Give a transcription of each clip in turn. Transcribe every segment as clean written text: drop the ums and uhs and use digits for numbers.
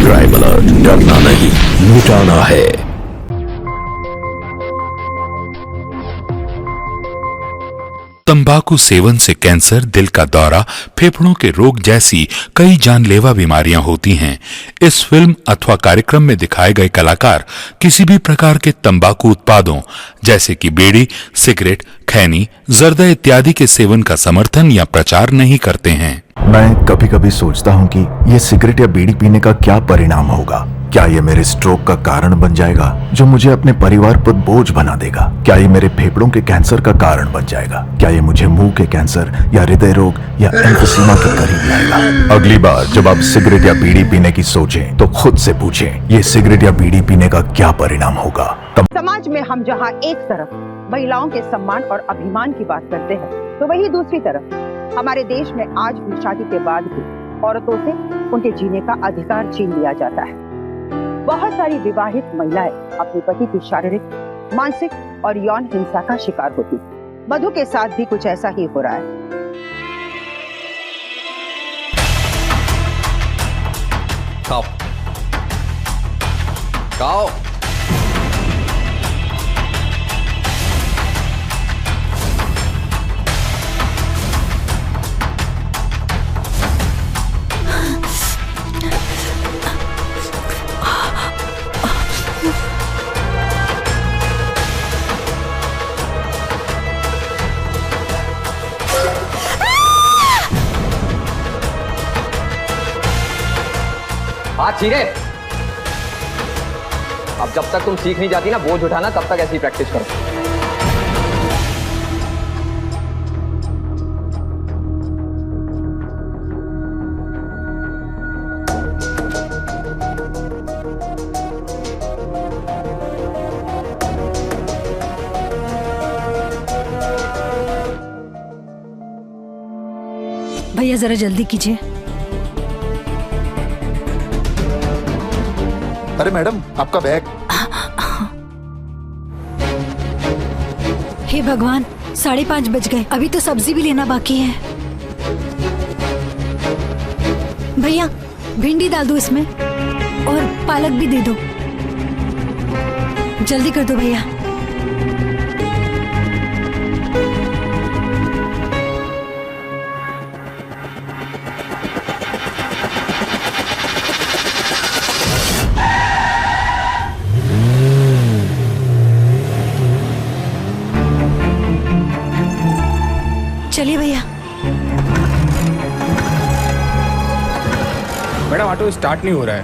Crime alert, डरना नहीं, मिटाना है। तंबाकू सेवन से कैंसर, दिल का दौरा, फेफड़ों के रोग जैसी कई जानलेवा बीमारियां होती हैं। इस फिल्म अथवा कार्यक्रम में दिखाए गए कलाकार किसी भी प्रकार के तंबाकू उत्पादों जैसे कि बीड़ी, सिगरेट, खैनी, जर्दा इत्यादि के सेवन का समर्थन या प्रचार नहीं करते हैं। मैं कभी कभी सोचता हूँ कि ये सिगरेट या बीड़ी पीने का क्या परिणाम होगा। क्या ये मेरे स्ट्रोक का कारण बन जाएगा जो मुझे अपने परिवार पर बोझ बना देगा? क्या ये मेरे फेफड़ों के कैंसर का कारण बन जाएगा? क्या ये मुझे मुंह के कैंसर या हृदय रोग या एम्फीसीमा के करीब लाएगा? अगली बार जब आप सिगरेट या बीड़ी पीने की सोचें तो खुद से पूछें, ये सिगरेट या बीड़ी पीने का क्या परिणाम होगा? समाज में हम जहाँ एक तरफ महिलाओं के सम्मान और अभिमान की बात करते हैं, तो वही दूसरी तरफ हमारे देश में आज भी शादी के बाद भी औरतों से उनके जीने का अधिकार छीन लिया जाता है। बहुत सारी विवाहित महिलाएं अपने पति की शारीरिक, मानसिक और यौन हिंसा का शिकार होती। मधु के साथ भी कुछ ऐसा ही हो रहा है। खाओ खाओ। हाथ चीरे। अब जब तक तुम सीख नहीं जाती ना बोझ उठाना, तब तक ऐसी प्रैक्टिस करो। भैया जरा जल्दी कीजिए। अरे मैडम, आपका बैग। हे भगवान, 5:30 बज गए, अभी तो सब्जी भी लेना बाकी है। भैया भिंडी डाल दो इसमें और पालक भी दे दो। जल्दी कर दो भैया। चलिए भैया। मैडम ऑटो स्टार्ट नहीं हो रहा है।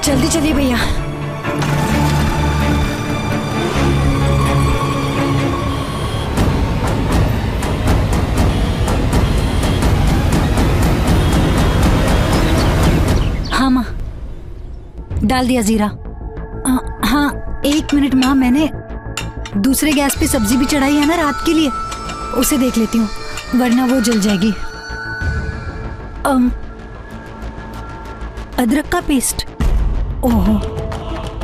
जल्दी चलिए भैया। हाँ माँ, डाल दिया जीरा। हाँ 1 मिनट माँ, मैंने दूसरे गैस पे सब्जी भी चढ़ाई है ना रात के लिए, उसे देख लेती हूँ वरना वो जल जाएगी। अदरक का पेस्ट। ओहो,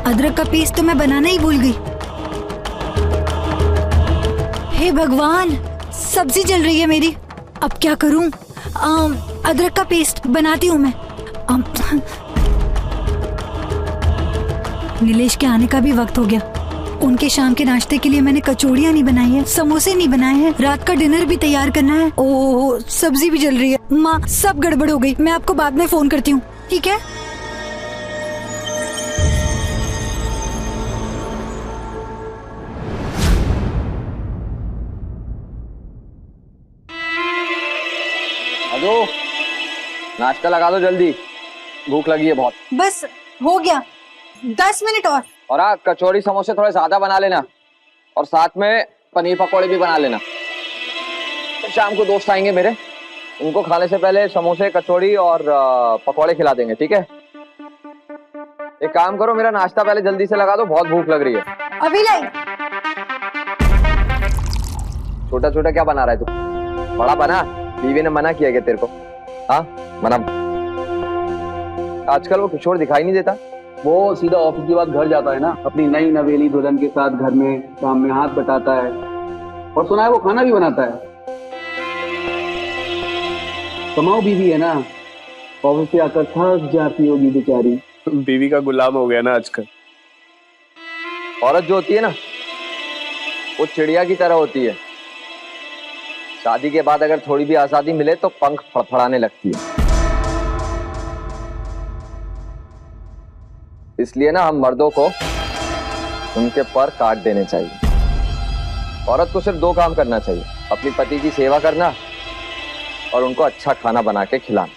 अदरक का पेस्ट तो मैं बनाना ही भूल गई। हे भगवान, सब्जी जल रही है मेरी, अब क्या करूं? अदरक का पेस्ट बनाती हूँ मैं। नीलेश के आने का भी वक्त हो गया। उनके शाम के नाश्ते के लिए मैंने कचौड़ियाँ नहीं बनाई है, समोसे नहीं बनाए हैं, रात का डिनर भी तैयार करना है। ओह, सब्जी भी जल रही है। माँ, सब गड़बड़ हो गई, मैं आपको बाद में फोन करती हूँ, ठीक है? हेलो, नाश्ता लगा दो जल्दी, भूख लगी है बहुत। बस हो गया, 10 मिनट और। हाँ, कचौड़ी समोसे थोड़े ज्यादा बना लेना और साथ में पनीर पकौड़े भी बना लेना। शाम को दोस्त आएंगे मेरे, उनको खाने से पहले समोसे, कचौड़ी और पकौड़े खिला देंगे, ठीक है? एक काम करो, मेरा नाश्ता पहले जल्दी से लगा दो, बहुत भूख लग रही है। अभी लाई। छोटा छोटा क्या बना रहा है तू? बड़ा बना, बीवी ने मना किया क्या तेरे को? हाँ मना। आजकल वो किशोर दिखाई नहीं देता। वो सीधा ऑफिस के बाद घर जाता है ना, अपनी नई नवेली दुल्हन के साथ घर में काम में हाथ बटाता है और सुना है वो खाना भी बनाता है। कमाओ बीवी है ना, ऑफिस से आकर थक जाती होगी बेचारी। बीवी का गुलाम हो गया ना आजकल। औरत जो होती है ना, वो चिड़िया की तरह होती है। शादी के बाद अगर थोड़ी भी आजादी मिले तो पंख फड़फड़ाने लगती है। इसलिए ना हम मर्दों को उनके पर काट देने चाहिए। औरत को सिर्फ 2 काम करना चाहिए, अपनी पति की सेवा करना और उनको अच्छा खाना बना के खिलाना।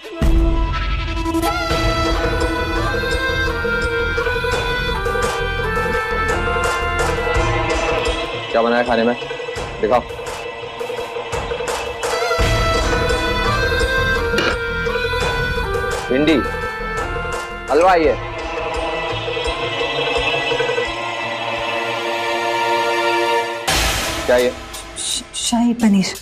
क्या बनाया खाने में, दिखाओ। भिंडी, हलवा, ये क्या ये? शाही पनीर।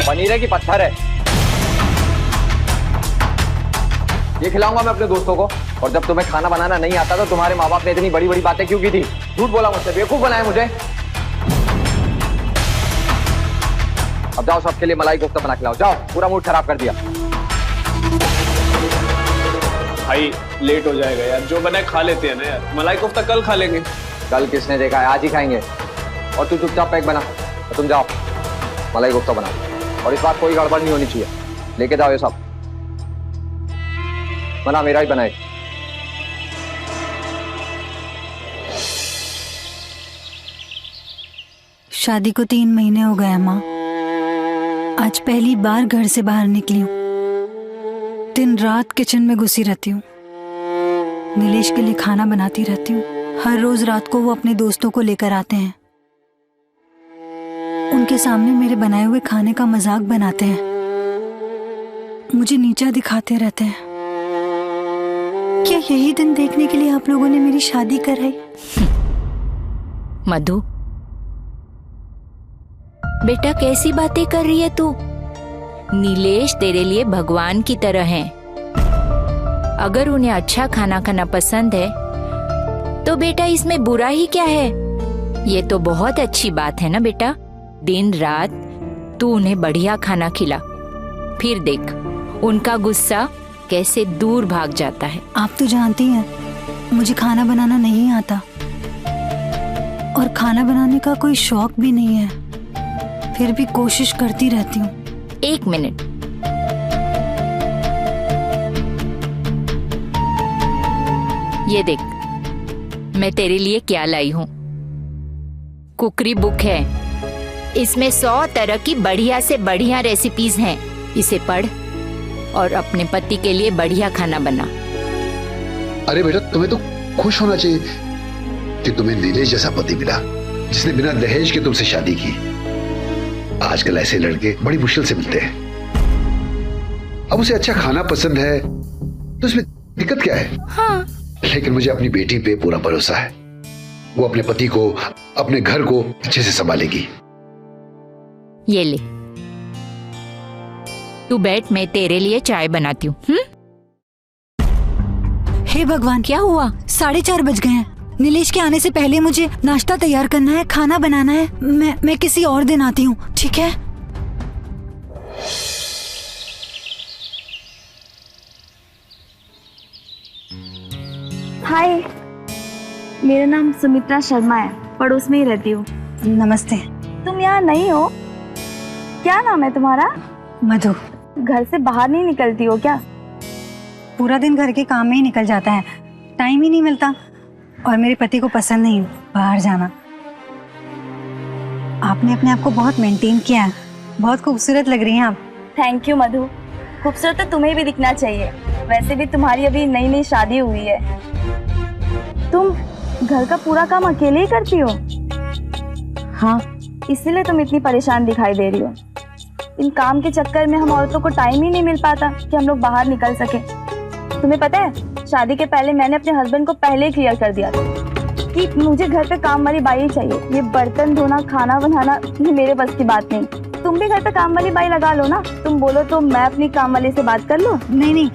पनीर है कि पत्थर है? ये खिलाऊंगा मैं अपने दोस्तों को। और जब तुम्हें खाना बनाना नहीं आता तो तुम्हारे माँ बाप ने इतनी बड़ी बड़ी बातें क्यों की थी? झूठ बोला मुझसे, बेवकूफ बनाया मुझे। अब जाओ, सबके लिए मलाई कोफ्ता बना खिलाओ, जाओ। पूरा मूड खराब कर दिया। भाई लेट हो जाएगा यार, जो बना है खा लेते हैं ना यार। मलाई कोफ्ता कल खा लेंगे। कल किसने देखा है, आज ही खाएंगे। और तू चुपचाप पैक बना, तुम जाओ मलाई कोफ्ता बना। और इस बार कोई गड़बड़ नहीं होनी चाहिए, लेके जाओ ये सब। बना, मेरा ही बनाए। शादी को 3 महीने हो गए माँ। आज पहली बार घर से बाहर निकली हूँ। दिन रात किचन में घुसी रहती हूँ, नीलेश के लिए खाना बनाती रहती हूँ। हर रोज रात को वो अपने दोस्तों को लेकर आते हैं, उनके सामने मेरे बनाए हुए खाने का मजाक बनाते हैं, मुझे नीचा दिखाते रहते हैं। क्या यही दिन देखने के लिए आप लोगों ने मेरी शादी कराई? मधु बेटा, कैसी बातें कर रही है तू? नीलेश तेरे लिए भगवान की तरह हैं। अगर उन्हें अच्छा खाना खाना पसंद है तो बेटा इसमें बुरा ही क्या है? ये तो बहुत अच्छी बात है ना बेटा। दिन रात तू उन्हें बढ़िया खाना खिला, फिर देख उनका गुस्सा कैसे दूर भाग जाता है। आप तो जानती हैं मुझे खाना बनाना नहीं आता और खाना बनाने का कोई शौक भी नहीं है, फिर भी कोशिश करती रहती हूँ। 1 मिनट, ये देख मैं तेरे लिए क्या लाई हूँ। कुकरी बुक है, इसमें 100 तरह की बढ़िया से बढ़िया रेसिपीज हैं। इसे पढ़ और अपने पति के लिए बढ़िया खाना बना। अरे बेटा, तुम्हें तो खुश होना चाहिए कि तुम्हें नीलेश जैसा पति मिला, जिसने बिना दहेज के तुमसे शादी की। आजकल ऐसे लड़के बड़ी मुश्किल से मिलते हैं। अब उसे अच्छा खाना पसंद है तो इसमें दिक्कत क्या है? हाँ। लेकिन मुझे अपनी बेटी पे पूरा भरोसा है, वो अपने पति को, अपने घर को अच्छे से संभालेगी। ये ले, तू बैठ, मैं तेरे लिए चाय बनाती हूँ। हे भगवान, क्या हुआ? 4:30 बज गए हैं। नीलेश के आने से पहले मुझे नाश्ता तैयार करना है, खाना बनाना है। मैं किसी और दिन आती हूँ, ठीक है? हाय, मेरा नाम सुमित्रा शर्मा है, पड़ोस में ही रहती हूँ। नमस्ते। तुम यहाँ नहीं हो? क्या नाम है तुम्हारा? मधु। घर से बाहर नहीं निकलती हो क्या? पूरा दिन घर के काम में ही निकल जाता है, टाइम ही नहीं मिलता। और मेरे पति को पसंद नहीं बाहर जाना। आपने अपने आप को बहुत मेंटेन किया है, बहुत खूबसूरत लग रही हैं आप। थैंक यू मधु, खूबसूरत तो तुम्हें भी दिखना चाहिए। वैसे भी तुम्हारी अभी नई नई शादी हुई है। तुम घर का पूरा काम अकेले ही करती हो? हाँ, इसीलिए तुम इतनी परेशान दिखाई दे रही हो। इन काम के चक्कर में हम औरतों को टाइम ही नहीं मिल पाता कि हम लोग बाहर निकल सके। तुम्हें पता है, शादी के पहले मैंने अपने हस्बैंड को पहले ही क्लियर कर दिया था कि मुझे घर पे काम वाली बाई ही चाहिए। ये बर्तन धोना, खाना बनाना, ये मेरे बस की बात नहीं। तुम भी घर पे काम वाली बाई लगा लो ना। तुम बोलो तो मैं अपनी काम वाली से बात कर लूं? नहीं,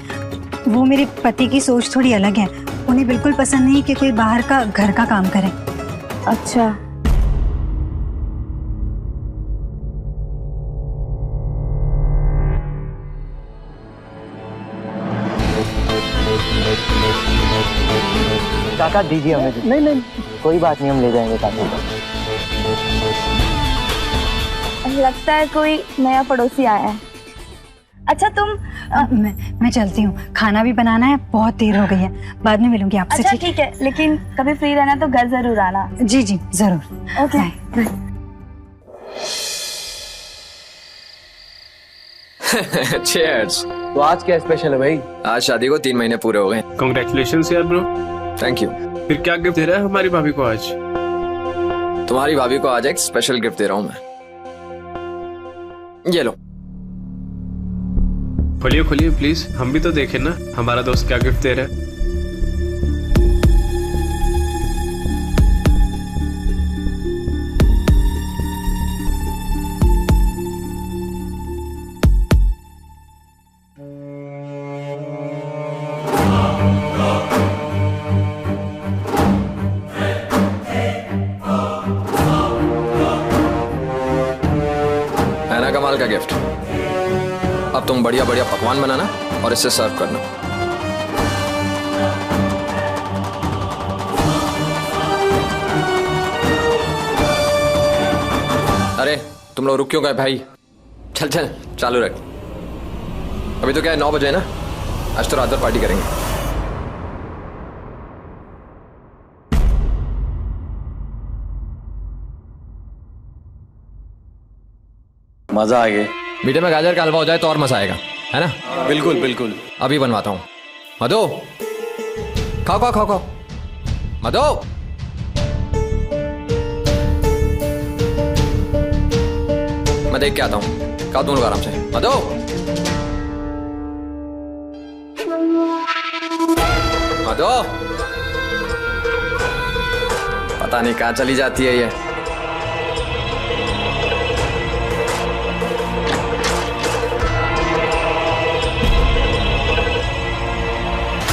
वो मेरे पति की सोच थोड़ी अलग है। उन्हें बिल्कुल पसंद नहीं कि कोई बाहर का घर का काम करे। अच्छा, काका दीजिए हमें। नहीं नहीं कोई बात नहीं, हम ले जाएंगे काका। लगता है कोई नया पड़ोसी आया है। अच्छा तुम मैं चलती हूँ, खाना भी बनाना है, बहुत देर हो गई है, बाद में मिलूंगी आपसे। अच्छा ठीक है, लेकिन कभी फ्री रहना तो घर जरूर आना। जी जी जरूर। ओके। Cheers। तो आज क्या स्पेशल है भाई? आज शादी को 3 महीने पूरे हो गए। कांग्रेचुलेशंस यार ब्रो। Thank you. फिर क्या गिफ्ट दे रहा है हमारी भाभी को आज? तुम्हारी भाभी को आज एक स्पेशल गिफ्ट दे रहा हूँ मैं। ये लो। खोलिए खोलिए प्लीज, हम भी तो देखें ना हमारा दोस्त क्या गिफ्ट दे रहा है। है ना कमाल का गिफ्ट। अब तुम बढ़िया बढ़िया पकवान बनाना और इससे सर्व करना। अरे तुम लोग रुक क्यों गए भाई? चल चल चालू रख। अभी तो क्या है 9 बजे ना, आज तो रात भर पार्टी करेंगे। मजा आ गया। मीठे में गाजर का हलवा हो जाए तो और मजा आएगा, है ना? बिल्कुल बिल्कुल। अभी बनवाता हूँ। मधु खाओ खाओ खाओ खाओ। मधु मैं देख के आता हूँ, खाओ तुम लोग आराम से। मधु मधु पता नहीं कहाँ चली जाती है ये।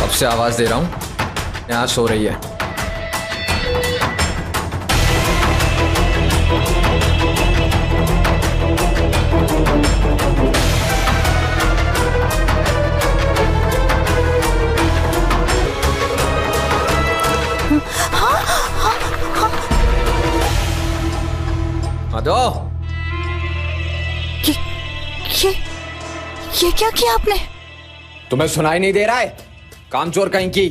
अब से आवाज दे रहा हूं, यहां सो रही है। मधु ये क्या किया आपने? तुम्हें सुनाई नहीं दे रहा है? कामचोर कहीं की।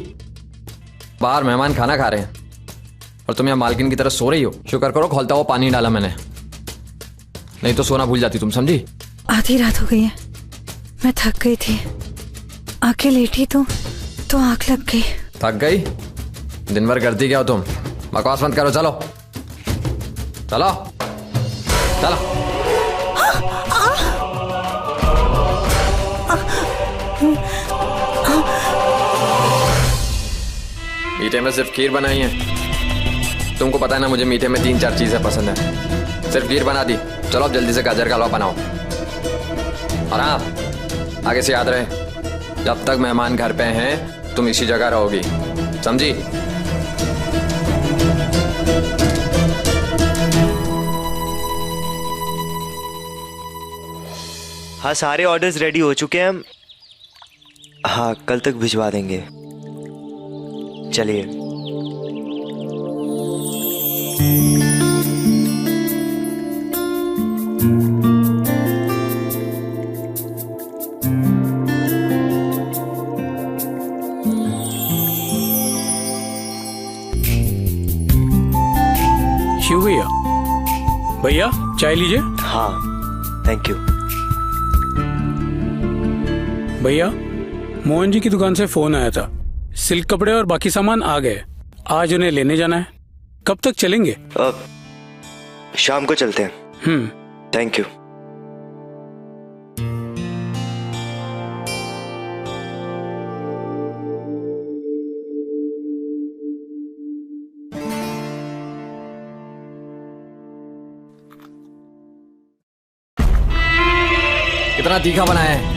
बाहर मेहमान खाना खा रहे हैं और तुम यहाँ मालकिन की तरह सो रही हो। शुक्र करो खोलता हुआ पानी डाला मैंने, नहीं तो सोना भूल जाती तुम, समझी? आधी रात हो गई है, मैं थक गई थी, आके लेटी तो आंख लग गई। थक गई? दिन भर करती क्या हो तुम? बकवास मत करो, चलो चलो चलो। मीठे में सिर्फ खीर बनाई है। तुमको पता है ना मुझे मीठे में 3-4 चीजें पसंद है, सिर्फ खीर बना दी। चलो अब जल्दी से गाजर का हलवा बनाओ। और हाँ आगे से याद रहे, जब तक मेहमान घर पे हैं तुम इसी जगह रहोगी, समझी? हाँ सारे ऑर्डर्स रेडी हो चुके हैं हम। हाँ कल तक भिजवा देंगे। चलिए। शिव भैया, भैया चाय लीजिए। हाँ थैंक यू। भैया मोहन जी की दुकान से फोन आया था, सिल्क कपड़े और बाकी सामान आ गए, आज उन्हें लेने जाना है। कब तक चलेंगे? शाम को चलते हैं। Thank you. कितना तीखा बनाया है,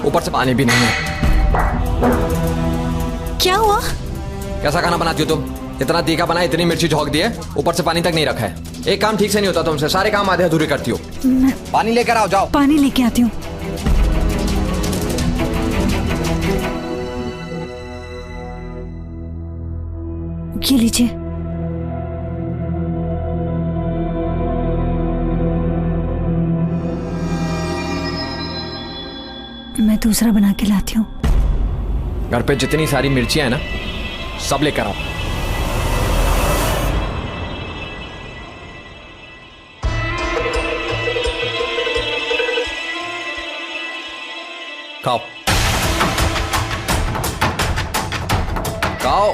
ऊपर से पानी भी नहीं है। क्या हुआ? कैसा खाना बनाती हो तुम? इतना तीखा बनाया, इतनी मिर्ची झोंक दी है, ऊपर से पानी तक नहीं रखा है। एक काम ठीक से नहीं होता तुमसे, सारे काम आधे अधूरे करती हो। पानी लेकर आओ, जाओ। पानी लेके आती हूँ। ये लीजिए। मैं दूसरा बना के लाती हूँ। घर पे जितनी सारी मिर्चियां हैं ना, सब लेकर आओ। खाओ खाओ।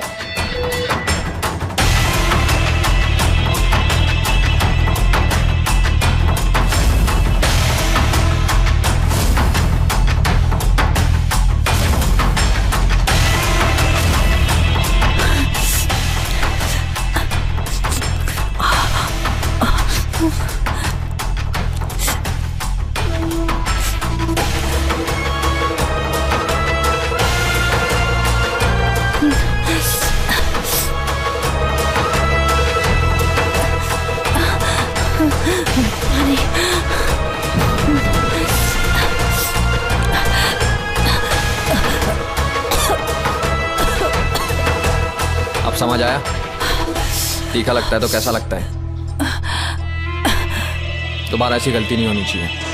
अब समझ आया? तीखा लगता है तो कैसा लगता है? दोबारा ऐसी गलती नहीं होनी चाहिए।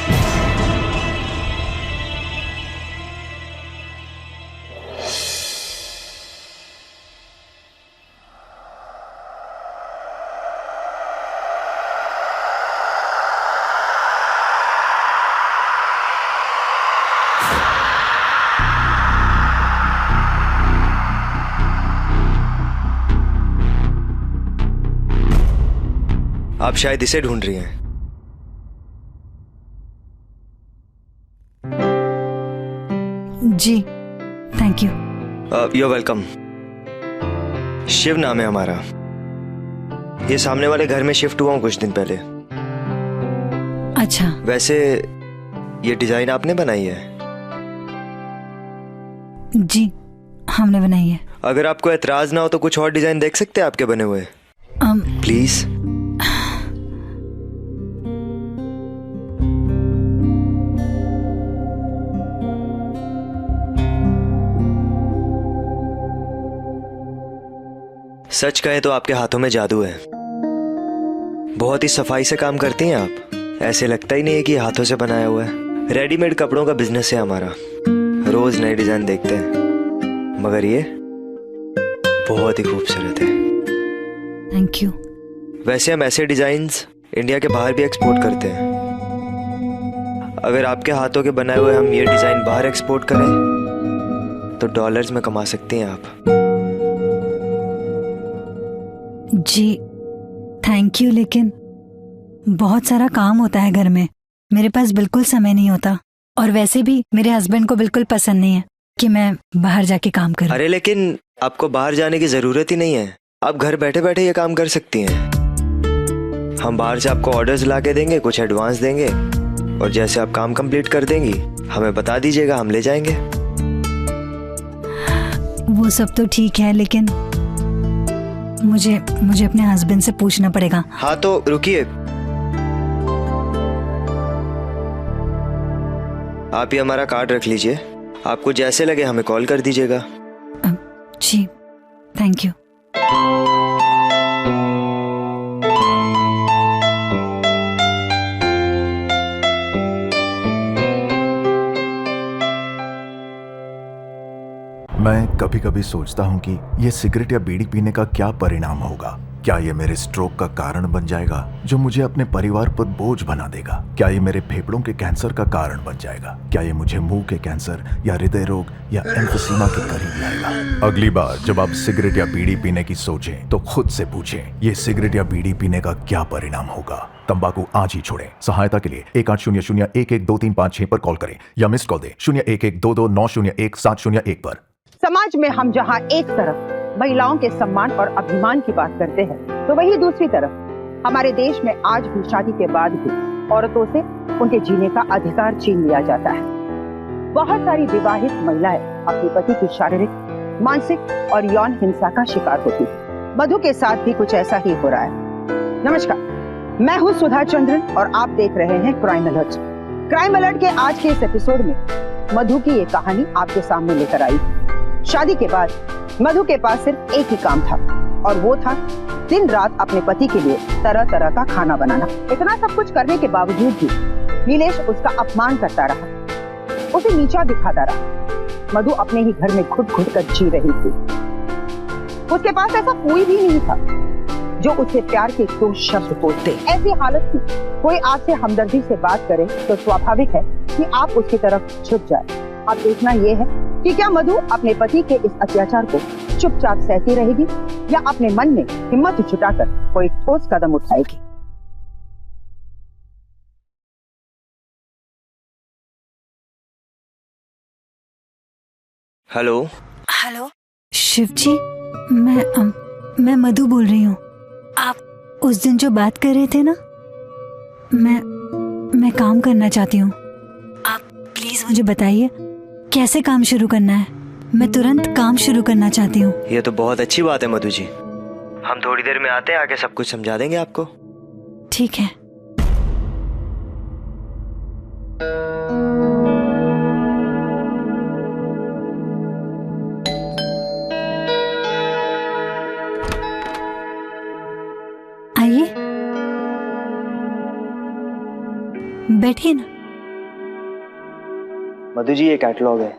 आप शायद इसे ढूंढ रही हैं। जी, thank you. You welcome. Shiv नाम है हमारा। ये सामने वाले घर में शिफ्ट हुआ हूँ कुछ दिन पहले। अच्छा। वैसे ये डिजाइन आपने बनाई है? जी, हमने बनाई है। अगर आपको एतराज ना हो तो कुछ और डिजाइन देख सकते हैं आपके बने हुए? प्लीज। सच कहें तो आपके हाथों में जादू है। बहुत ही सफाई से काम करती हैं आप। ऐसे लगता ही नहीं है कि हाथों से बनाया हुआ है। रेडीमेड कपड़ों का बिजनेस है हमारा। रोज नए डिजाइन देखते हैं, मगर ये बहुत ही खूबसूरत है। Thank you. वैसे हम ऐसे डिजाइन्स इंडिया के बाहर भी एक्सपोर्ट करते हैं। अगर आपके हाथों के बनाए हुए हम ये डिजाइन बाहर एक्सपोर्ट करें तो डॉलर्स में कमा सकती हैं आप। जी, थैंक यू, लेकिन बहुत सारा काम होता है घर में। मेरे पास बिल्कुल समय नहीं होता, और वैसे भी मेरे हस्बैंड को बिल्कुल पसंद नहीं है कि मैं बाहर जाके काम करूं। अरे लेकिन आपको बाहर जाने की जरूरत ही नहीं है। आप घर बैठे बैठे ये काम कर सकती हैं। हम बाहर से आपको ऑर्डर्स ला के देंगे, कुछ एडवांस देंगे, और जैसे आप काम कंप्लीट कर देंगी हमें बता दीजिएगा, हम ले जाएंगे। वो सब तो ठीक है, लेकिन मुझे अपने हस्बैंड से पूछना पड़ेगा। हाँ तो रुकिए, आप ये हमारा कार्ड रख लीजिए। आपको जैसे लगे हमें कॉल कर दीजिएगा। जी, थैंक यू। मैं कभी कभी सोचता हूँ कि ये सिगरेट या बीड़ी पीने का क्या परिणाम होगा। क्या ये मेरे स्ट्रोक का कारण बन जाएगा जो मुझे अपने परिवार पर बोझ बना देगा? क्या ये मेरे फेफड़ों के कैंसर का कारण बन जाएगा? क्या ये मुझे मुंह के कैंसर या हृदय रोग या एम्फीसीमा के करीब लाएगा? अगली बार जब आप सिगरेट या बीड़ी पीने की सोचें तो खुद से पूछें, ये सिगरेट या बीड़ी पीने का क्या परिणाम होगा? तंबाकू आज ही छोड़ें। सहायता के लिए 1800-112356 पर कॉल करें या मिस्ड कॉल दें 01122901-701 पर। समाज में हम जहां एक तरफ महिलाओं के सम्मान और अभिमान की बात करते हैं, तो वही दूसरी तरफ हमारे देश में आज भी शादी के बाद भी औरतों से उनके जीने का अधिकार छीन लिया जाता है। बहुत सारी विवाहित महिलाएं अपने पति की शारीरिक, मानसिक और यौन हिंसा का शिकार होती है। मधु के साथ भी कुछ ऐसा ही हो रहा है। नमस्कार, मैं हूँ सुधा चंद्रन और आप देख रहे हैं क्राइम अलर्ट। क्राइम अलर्ट के आज के इस एपिसोड में मधु की ये कहानी आपके सामने लेकर आई। शादी के बाद मधु के पास सिर्फ एक ही काम था और वो था दिन रात अपने पति के लिए तरह तरह का खाना बनाना। इतना सब कुछ करने के बावजूद भी नीलेश उसका अपमान करता रहा, उसे नीचा दिखाता रहा। मधु अपने ही घर में घुट घुट कर जी रही थी। उसके पास ऐसा कोई भी नहीं था जो उससे प्यार के दो शब्द बोलते। ऐसी हालत थी कोई आपसे हमदर्दी से बात करे तो स्वाभाविक है कि आप उसकी तरफ झुक जाए। अब देखना यह है कि क्या मधु अपने पति के इस अत्याचार को चुपचाप सहती रहेगी या अपने मन में हिम्मत जुटाकर कोई ठोस कदम उठाएगी। हेलो हेलो शिव जी, मैं मधु बोल रही हूँ। आप उस दिन जो बात कर रहे थे ना, मैं काम करना चाहती हूँ। आप प्लीज मुझे बताइए कैसे काम शुरू करना है। मैं तुरंत काम शुरू करना चाहती हूँ। ये तो बहुत अच्छी बात है मधु जी, हम थोड़ी देर में आते हैं, आके सब कुछ समझा देंगे आपको। ठीक है। आइए बैठिए ना। मधु जी ये कैटलॉग है,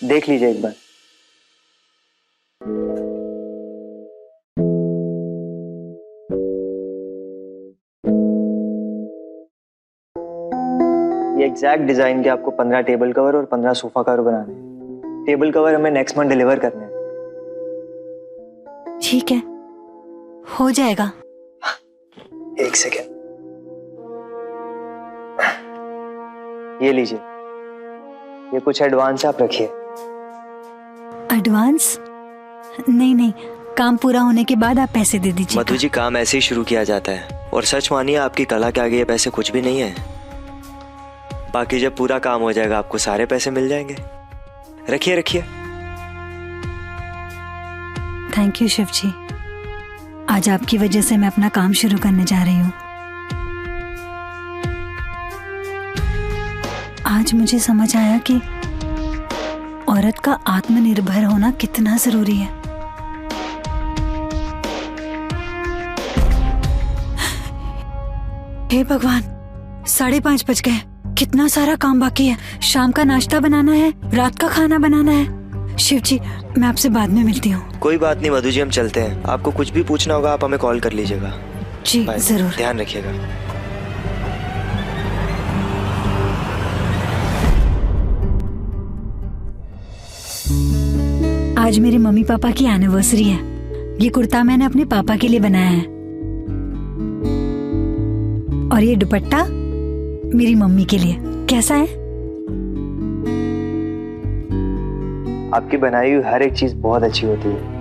देख लीजिए एक बार। ये एग्जैक्ट डिजाइन के आपको 15 टेबल कवर और 15 सोफा कवर बनाने हैं। टेबल कवर हमें नेक्स्ट मंथ डिलीवर करने हैं। ठीक है, हो जाएगा। एक सेकेंड, ये लीजिए, ये कुछ एडवांस आप रखिए। एडवांस? नहीं, काम पूरा होने के बाद आप पैसे दे दीजिए। मधु जी काम ऐसे ही शुरू किया जाता है, और सच मानिए आपकी कला के आगे ये पैसे कुछ भी नहीं है। बाकी जब पूरा काम हो जाएगा आपको सारे पैसे मिल जाएंगे। रखिए। थैंक यू शिव जी, आज आपकी वजह से मैं अपना काम शुरू करने जा रही हूँ। आज मुझे समझ आया कि औरत का आत्मनिर्भर होना कितना जरूरी है। हे भगवान, 5:30 बज गए। कितना सारा काम बाकी है। शाम का नाश्ता बनाना है, रात का खाना बनाना है। शिव जी, मैं आपसे बाद में मिलती हूँ। कोई बात नहीं मधु जी, हम चलते हैं। आपको कुछ भी पूछना होगा आप हमें कॉल कर लीजिएगा। जी जरूर। ध्यान रखिएगा। आज मेरे मम्मी पापा की एनिवर्सरी है। ये कुर्ता मैंने अपने पापा के लिए बनाया है और ये दुपट्टा मेरी मम्मी के लिए। कैसा है? आपकी बनाई हुई हर एक चीज बहुत अच्छी होती है।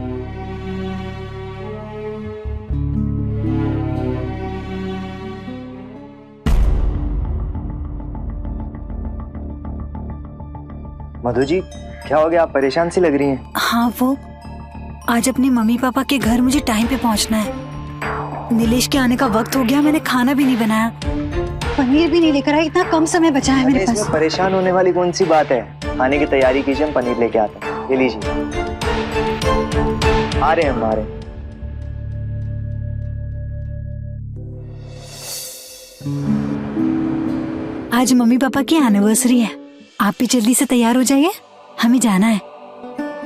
मधु जी क्या हो गया, आप परेशान सी लग रही हैं। हाँ, वो आज अपने मम्मी पापा के घर मुझे टाइम पे पहुंचना है। नीलेश के आने का वक्त हो गया, मैंने खाना भी नहीं बनाया, पनीर भी नहीं लेकर आई। इतना कम समय बचा है मेरे पास। इसमें परेशान होने वाली कौन सी बात है। खाने की तैयारी कीजिए, हम पनीर लेके आते हैं। ये लीजिए, आ रहे हैं हम, आ रहे हैं। आज मम्मी पापा की एनिवर्सरी है, आप भी जल्दी से तैयार हो जाइए, हमें जाना है।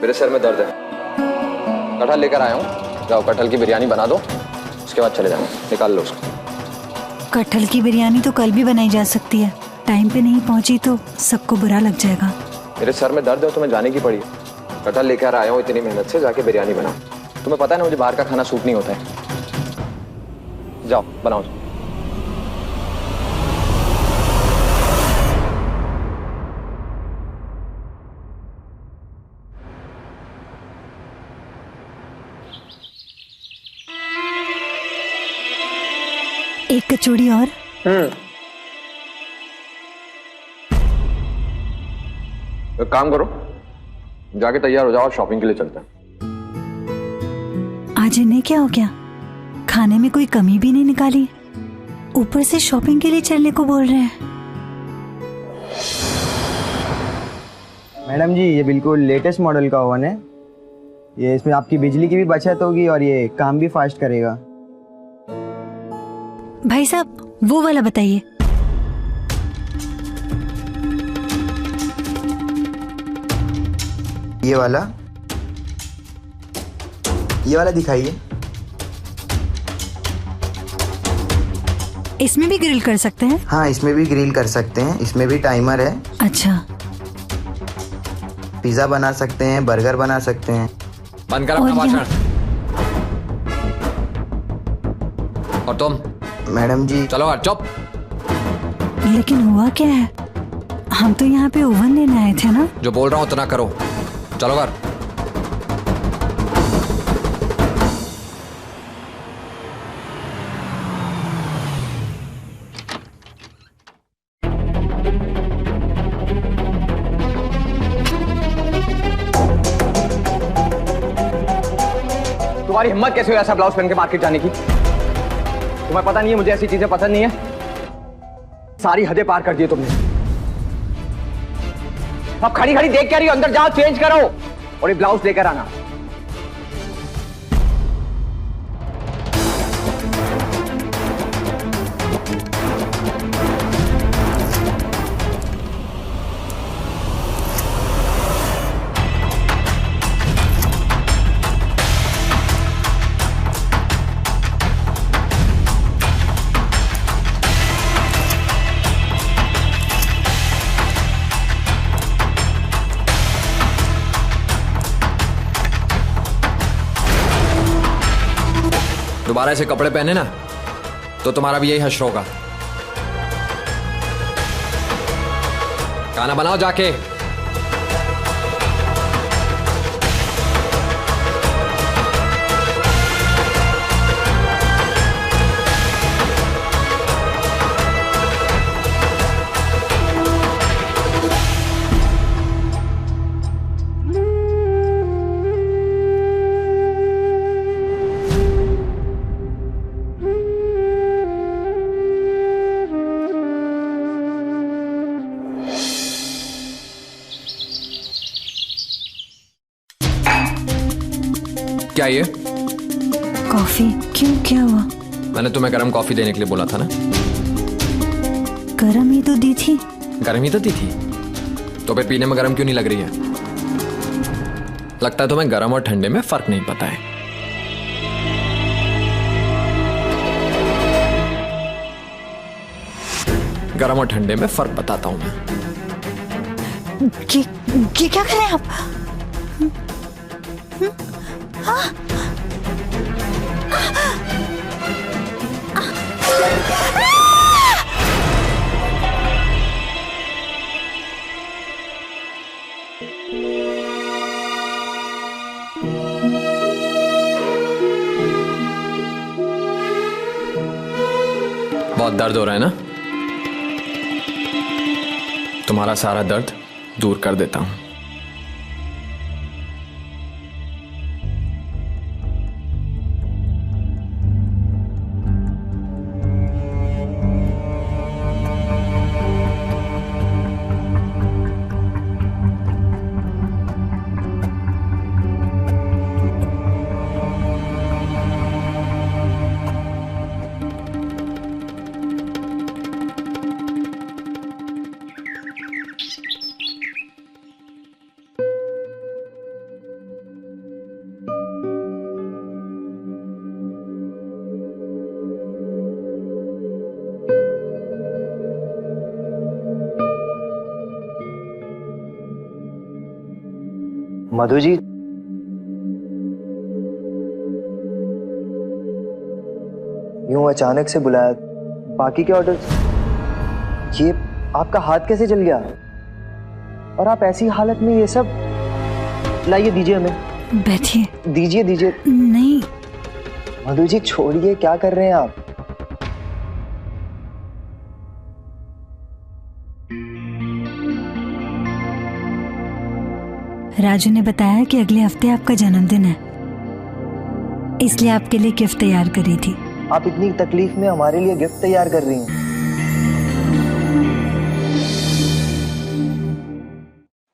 मेरे सर में दर्द है, कटहल लेकर आया हूँ, जाओ कटहल की बिरयानी बना दो, उसके बाद चले जाना। निकाल लो उसको। कटहल की बिरयानी तो कल भी बनाई जा सकती है, टाइम पे नहीं पहुंची तो सबको बुरा लग जाएगा। मेरे सर में दर्द है, तुम्हें जाने की पड़ी। कटहल लेकर आया हूँ इतनी मेहनत से, जाके बिरयानी बनाओ। तुम्हें पता है ना मुझे बाहर का खाना सूट नहीं होता है। जाओ बनाओ। एक कचौड़ी और। एक काम करो, जाके तैयार हो जाओ, शॉपिंग के लिए चलते हैं। आज इन्हें क्या हो गया, खाने में कोई कमी भी नहीं निकाली, ऊपर से शॉपिंग के लिए चलने को बोल रहे हैं। मैडम जी ये बिल्कुल लेटेस्ट मॉडल का ओवन है, ये इसमें आपकी बिजली की भी बचत होगी और ये काम भी फास्ट करेगा। भाई साहब वो वाला बताइए। ये वाला दिखाइए। इसमें भी ग्रिल कर सकते हैं? हाँ, इसमें भी ग्रिल कर सकते हैं। इसमें भी टाइमर है। अच्छा। पिज्जा बना सकते हैं, बर्गर बना सकते हैं। बंद कर अपना भाषण। और तुम? मैडम जी। चलो यार चुप। लेकिन हुआ क्या है? हम तो यहाँ पे ओवन लेने आए थे ना। जो बोल रहा हूँ उतना करो। चलो घर। तुम्हारी हिम्मत कैसे हुई ऐसा ब्लाउज पहन के मार्केट जाने की? तुम्हें पता नहीं है मुझे ऐसी चीजें पसंद नहीं है। सारी हदें पार कर दी तुमने। अब खड़ी खड़ी देख क्या रही हो? अंदर जाओ, चेंज करो और ये ब्लाउज लेकर आना। दोबारा ऐसे कपड़े पहने ना तो तुम्हारा भी यही हश्र होगा। खाना बनाओ जाके। क्या ये? कॉफी? क्यों, क्या हुआ? मैंने तुम्हें गर्म कॉफी देने के लिए बोला था ना। गर्म ही तो दी थी। गर्म ही तो दी थी तो फिर पीने में गर्म क्यों नहीं लग रही है? लगता है तुम्हें गर्म और ठंडे में फर्क नहीं पता है। गर्म और ठंडे में फर्क बताता हूं मैं। ये क्या कर रहे हैं आप? हाँ? बहुत दर्द हो रहा है ना? तुम्हारा सारा दर्द दूर कर देता हूं। मधु जी, यूं अचानक से बुलाया, बाकी के ऑर्डर्स? ये आपका हाथ कैसे जल गया? और आप ऐसी हालत में ये सब? लाइए, दीजिए हमें। बैठिए। दीजिए दीजिए। नहीं मधु जी छोड़िए, क्या कर रहे हैं आप? राजू ने बताया कि अगले हफ्ते आपका जन्मदिन है, इसलिए आपके लिए गिफ्ट तैयार करी थी। आप इतनी तकलीफ में हमारे लिए गिफ्ट तैयार कर रही हैं?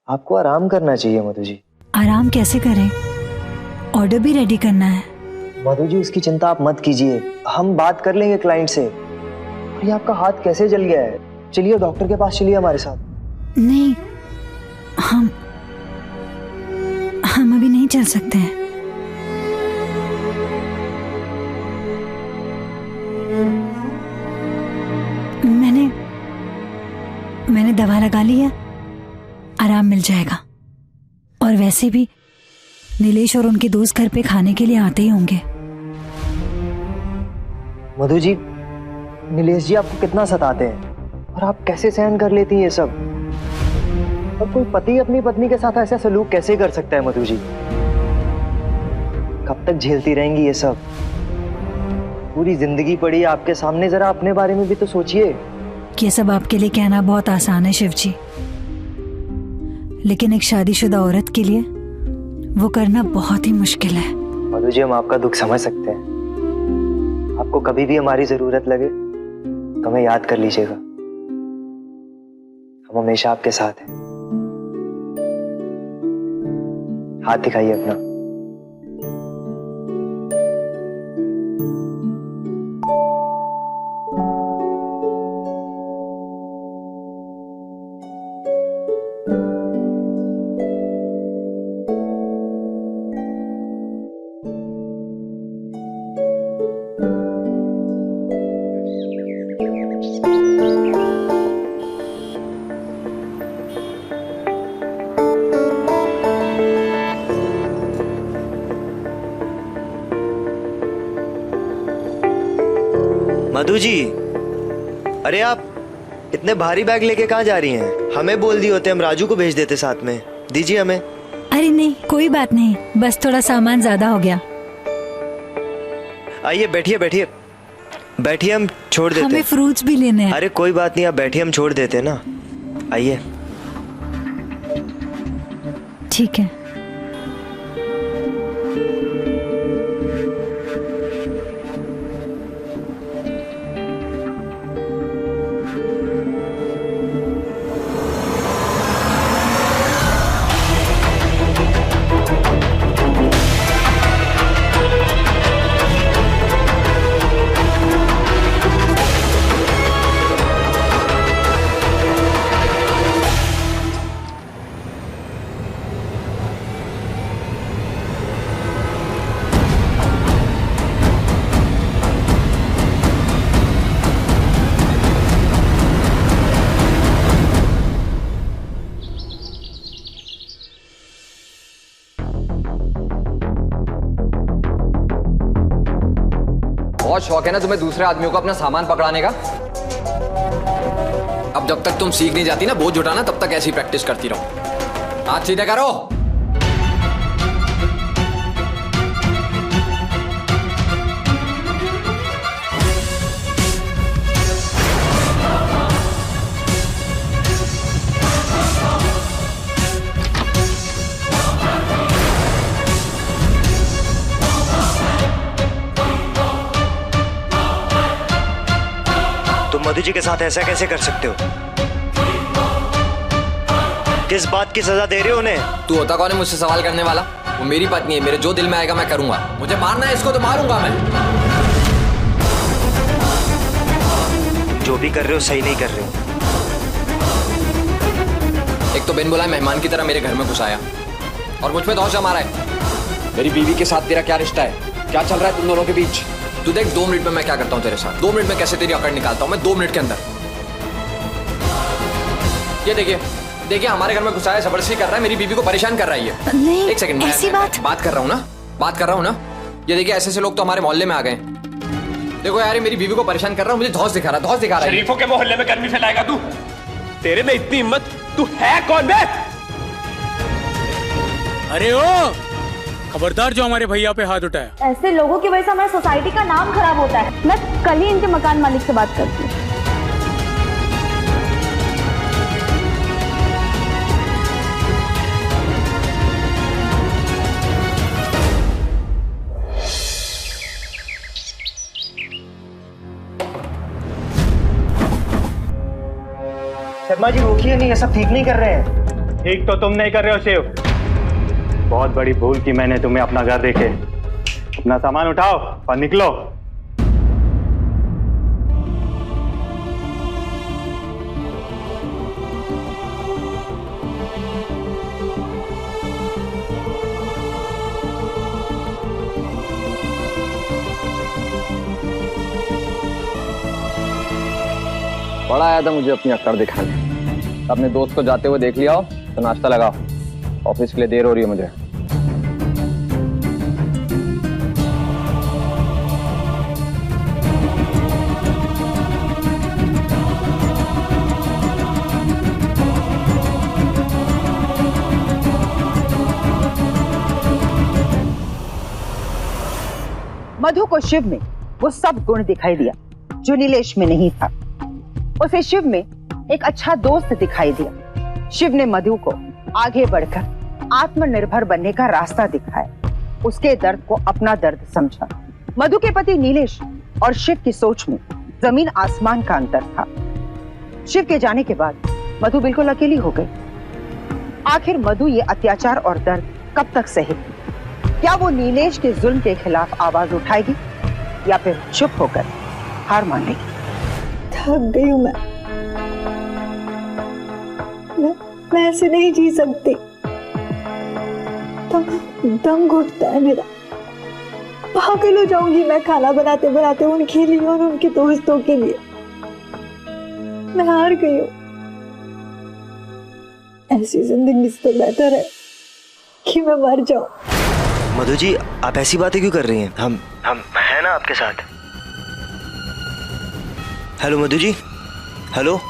आपको आराम करना चाहिए मधु जी। आराम कैसे करें? ऑर्डर भी रेडी करना है। मधु जी उसकी चिंता आप मत कीजिए, हम बात कर लेंगे क्लाइंट से। और ये आपका हाथ कैसे जल गया है? चलिए डॉक्टर के पास चलिए हमारे साथ। नहीं, हम अभी नहीं चल सकते हैं। मैंने दवा लगा ली है, आराम मिल जाएगा। और वैसे भी नीलेश और उनके दोस्त घर पे खाने के लिए आते ही होंगे। मधु जी, नीलेश जी आपको कितना सताते हैं और आप कैसे सहन कर लेती हैं ये सब? और कोई पति अपनी पत्नी के साथ ऐसा सलूक कैसे कर सकता है मधु जी? कब तक झेलती रहेंगी ये सब? पूरी जिंदगी पड़ी है आपके सामने, जरा अपने बारे में भी तो सोचिए। ये सब आपके लिए कहना बहुत आसान है शिव जी, लेकिन एक शादीशुदा औरत के लिए वो करना बहुत ही मुश्किल है। मधु जी, हम आपका दुख समझ सकते हैं। आपको कभी भी हमारी जरूरत लगे तो हमें याद कर लीजिएगा, हम हमेशा आपके साथ हैं। हाथ दिखाइए अपना। मधु जी, अरे आप इतने भारी बैग लेके कहाँ जा रही हैं? हमें बोल दिए होते, हम राजू को भेज देते साथ में। दीजिए हमें। अरे नहीं, कोई बात नहीं, बस थोड़ा सामान ज्यादा हो गया। आइए बैठिए बैठिए बैठिए, हम छोड़ देते। हमें फ्रूट्स भी लेने हैं। अरे कोई बात नहीं, आप बैठिए, हम छोड़ देते हैं ना। आइए। ठीक है। बहुत शौक है ना तुम्हें दूसरे आदमियों को अपना सामान पकड़ाने का। अब जब तक तुम सीख नहीं जाती ना बोझ उठाना, तब तक ऐसी प्रैक्टिस करती रहो। हाथ सीधे करो। मधु जी के साथ ऐसा कैसे कर सकते हो? किस बात की सजा दे रहे हो उन्हें? तू होता कौन है मुझसे सवाल करने वाला? वो मेरी पत्नी है, मेरे जो दिल में आएगा मैं करूंगा। मुझे मारना है इसको तो मारूंगा मैं। जो भी कर रहे हो सही नहीं कर रहे हो। एक तो बिन बुलाए मेहमान की तरह मेरे घर में घुसाया और मुझ पे दोष जमा रहा है। मेरी बीवी के साथ तेरा क्या रिश्ता है? क्या चल रहा है तुम दोनों के बीच? तू देख 2 मिनट में मैं क्या करता हूँ तेरे साथ। 2 मिनट में कैसे तेरी अकड़ निकालता हूँ मैं 2 मिनट के अंदर। ये देखिए देखिए, हमारे घर में घुसाया, जबरदस्ती कर रहा है, मेरी बीवी को परेशान कर रही है। नहीं, एक सेकंड, ऐसी बात कर रहा हूँ ना। ये देखिए ऐसे लोग तो हमारे मोहल्ले में आ गए। देखो यार, मेरी बीवी को परेशान कर रहा हूँ, मुझे धौंस दिखा रहा है। शरीफों के मोहल्ले में गर्मी फैलाएगा तू? तेरे में इतनी हिम्मत? तू है कौन बे? अरे ओ, खबरदार जो हमारे भैया पे हाथ उठाया। ऐसे लोगों की वजह से हमारी सोसाइटी का नाम खराब होता है। मैं कल ही इनके मकान मालिक से बात करती हूँ। शर्मा जी रोकिए नहीं, ये सब ठीक नहीं कर रहे हैं। ठीक तो तुम नहीं कर रहे हो शिव, बहुत बड़ी भूल की मैंने तुम्हें अपना घर देखे। अपना सामान उठाओ और निकलो। बड़ा आया था मुझे अपनी अक्कड़ दिखाने। अपने दोस्त को जाते हुए देख लिया हो तो नाश्ता लगाओ, ऑफिस के लिए देर हो रही है मुझे। मधु को शिव में वो सब गुण दिखाई दिया जो नीलेश में नहीं था। उसे शिव में एक अच्छा दोस्त दिखाई दिया। शिव ने मधु को आगे बढ़कर आत्मनिर्भर बनने का रास्ता दिखाया। उसके दर्द को अपना दर्द समझा। मधु के पति नीलेश और शिव की सोच में जमीन आसमान का अंतर था। शिव के जाने के बाद मधु बिल्कुल अकेली हो गई। आखिर मधु ये अत्याचार और दर्द कब तक सहेगी? क्या वो नीलेश के जुल्म के खिलाफ आवाज उठाएगी या फिर चुप होकर हार मान लेगी? थक गई हूं मैं ऐसे नहीं जी सकती। दम घुटता है मेरा। पागल हो जाऊंगी मैं खाना बनाते बनाते उनके लिए और उनके दोस्तों के लिए। मैं हार गई हूं। ऐसी जिंदगी से तो बेहतर है कि मैं मर जाऊं। मधु जी, आप ऐसी बातें क्यों कर रही हैं? हम हैं ना आपके साथ। Hello Madhu ji, hello.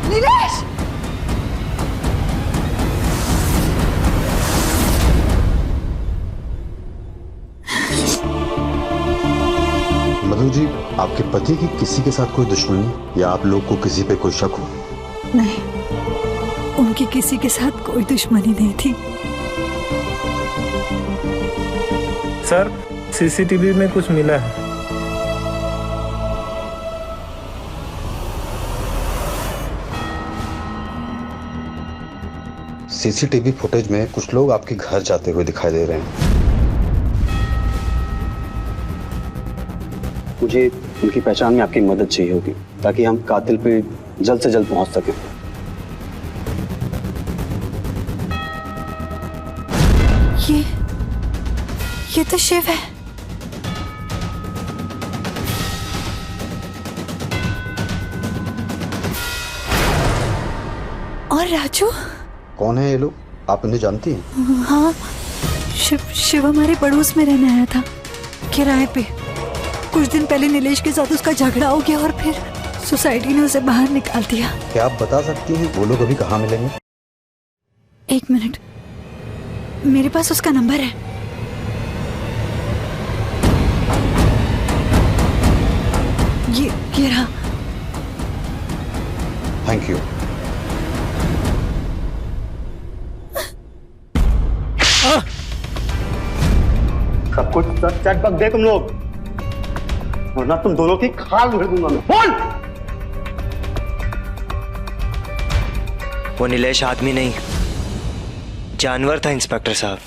नीलेश! मधु जी, आपके पति की किसी के साथ कोई दुश्मनी या आप लोग को किसी पे कोई शक हो? नहीं, उनकी किसी के साथ कोई दुश्मनी नहीं थी। सर, सीसीटीवी में कुछ मिला है। सीसीटीवी फुटेज में कुछ लोग आपके घर जाते हुए दिखाई दे रहे हैं। मुझे उनकी पहचान में आपकी मदद चाहिए होगी ताकि हम कातिल पे जल्द से जल्द पहुंच सकें। ये तो शिव है। और राजू? कौन है ये लोग? आप इन्हें जानती हैं? हाँ, शिव हमारे पड़ोस में रहने आया था किराए पे। कुछ दिन पहले नीलेश के साथ उसका झगड़ा हो गया और फिर सोसाइटी ने उसे बाहर निकाल दिया। क्या आप बता सकती हैं वो लोग अभी कहाँ मिलेंगे? 1 मिनट, मेरे पास उसका नंबर है। ये रहा। Thank you. सब कुछ चट पक दे तुम लोग, वरना तुम दोनों की खाल उड़ दूंगा मैं। बोल! वो नीलेश आदमी नहीं, जानवर था इंस्पेक्टर साहब।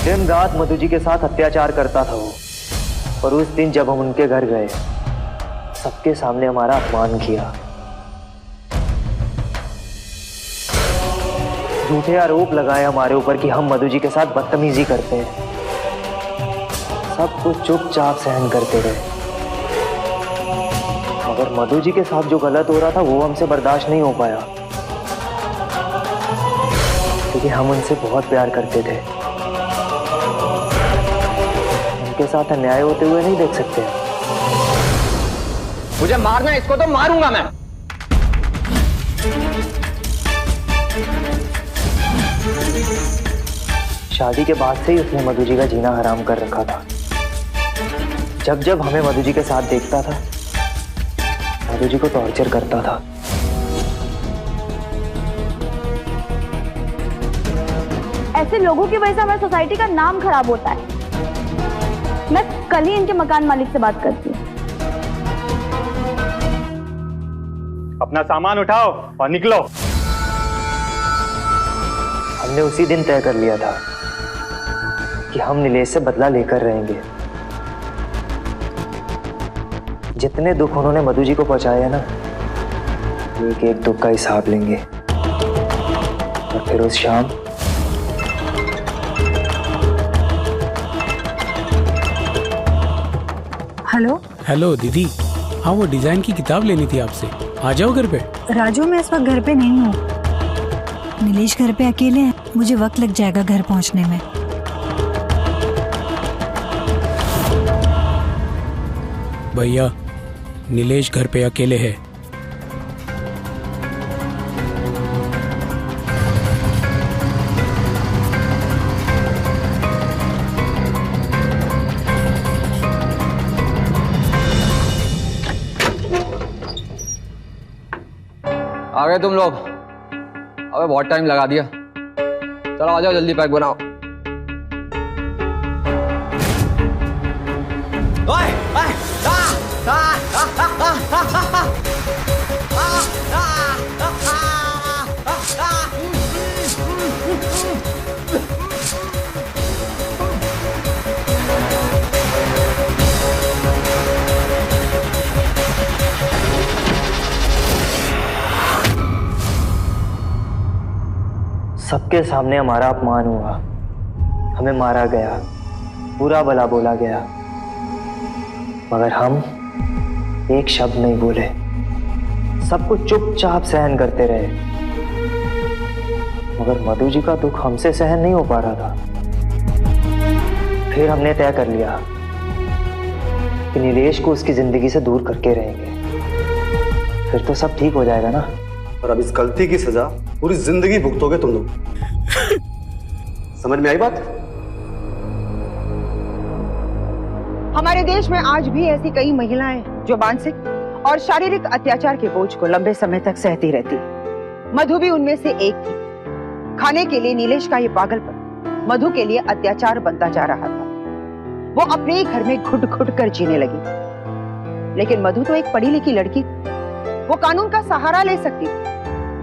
दिन रात मधु जी के साथ अत्याचार करता था वो। और उस दिन जब हम उनके घर गए, सबके सामने हमारा अपमान किया। झूठे आरोप लगाए हमारे ऊपर कि हम मधु जी के साथ बदतमीजी करते हैं। सब कुछ चुपचाप सहन करते रहे। मगर मधु जी के साथ जो गलत हो रहा था वो हमसे बर्दाश्त नहीं हो पाया, क्योंकि हम उनसे बहुत प्यार करते थे। उनके साथ अन्याय होते हुए नहीं देख सकते। मुझे मारना है इसको तो मारूंगा मैं। शादी के बाद से ही उसने मधु जी का जीना हराम कर रखा था। जब जब हमें मधु जी के साथ देखता था, मधु जी को टॉर्चर करता था। ऐसे लोगों की वजह से हमारी सोसाइटी का नाम खराब होता है। मैं कल ही इनके मकान मालिक से बात करती हूँ। अपना सामान उठाओ और निकलो। हमने उसी दिन तय कर लिया था कि हम नीलेश से बदला लेकर रहेंगे। जितने दुख उन्होंने मधु जी को पहुंचाए हैं ना, एक एक दुख का हिसाब लेंगे। और फिर उस शाम हेलो हेलो दीदी, हाँ वो डिजाइन की किताब लेनी थी आपसे, आ जाओ घर पे। राजू मैं इस वक्त घर पे नहीं हूँ। नीलेश घर पे अकेले हैं, मुझे वक्त लग जाएगा घर पहुँचने में। भैया नीलेश घर पे अकेले है। आ गए तुम लोग? अबे बहुत टाइम लगा दिया। चलो आ जाओ, जल्दी पैक बनाओ। सबके सामने हमारा अपमान हुआ, हमें मारा गया, बुरा भला बोला गया, मगर हम एक शब्द नहीं बोले, सब कुछ चुपचाप सहन करते रहे। मगर मधु जी का दुख हमसे सहन नहीं हो पा रहा था। फिर हमने तय कर लिया कि नीलेश को उसकी जिंदगी से दूर करके रहेंगे। फिर तो सब ठीक हो जाएगा ना। और अब इस गलती की सजा पूरी जिंदगी भुगतोगे तुम लोग। समझ में आई बात? हमारे देश में आज भी ऐसी कई महिलाएं जो मानसिक और शारीरिक अत्याचार के बोझ को लंबे समय तक सहती रहती। मधु भी उनमें से एक थी। खाने के लिए नीलेश का ये पागलपन मधु के लिए अत्याचार बनता जा रहा था। वो अपने ही घर में घुट घुट कर जीने लगी। लेकिन मधु तो एक पढ़ी लिखी लड़की थी। वो कानून का सहारा ले सकती थी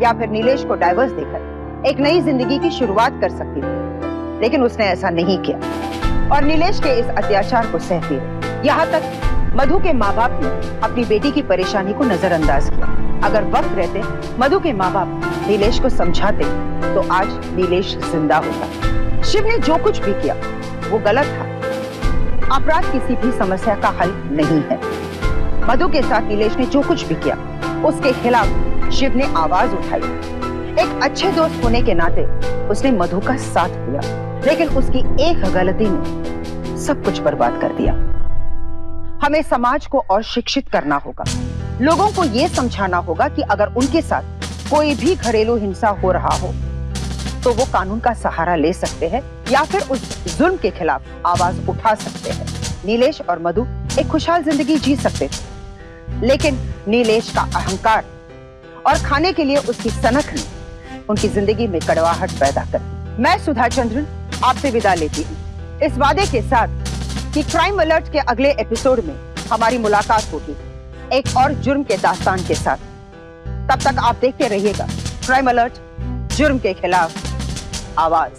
या फिर नीलेश को डाइवर्स देकर एक नई जिंदगी की शुरुआत कर सकती थी। लेकिन उसने ऐसा नहीं किया और नीलेश के इस अत्याचार को सहती रही। यहाँ तक मधु के माँ बाप ने अपनी बेटी की परेशानी को नजरअंदाज किया। अगर वक्त रहते मधु के माँ बाप नीलेश को समझाते तो आज नीलेश जिंदा होता। शिव ने जो कुछ भी किया वो गलत था। अपराध किसी भी समस्या का हल नहीं है। मधु के साथ नीलेश ने जो कुछ भी किया उसके खिलाफ शिव ने आवाज उठाई। एक अच्छे दोस्त होने के नाते उसने मधु का साथ दिया, लेकिन उसकी एक गलती ने सब कुछ बर्बाद कर दिया। हमें समाज को और शिक्षित करना होगा। लोगों को यह समझाना होगा कि अगर उनके साथ कोई भी घरेलू हिंसा हो रहा हो तो वो कानून का सहारा ले सकते हैं या फिर उस जुल्म के खिलाफ आवाज उठा सकते हैं। नीलेश और मधु एक खुशहाल जिंदगी जी सकते थे, लेकिन नीलेश का अहंकार और खाने के लिए उसकी सनक ने उनकी जिंदगी में कड़वाहट पैदा कर दी। मैं सुधा चंद्रन आपसे विदा लेती हूँ, इस वादे के साथ कि क्राइम अलर्ट के अगले एपिसोड में हमारी मुलाकात होगी एक और जुर्म के दास्तान के साथ। तब तक आप देखते रहिएगा क्राइम अलर्ट, जुर्म के खिलाफ आवाज।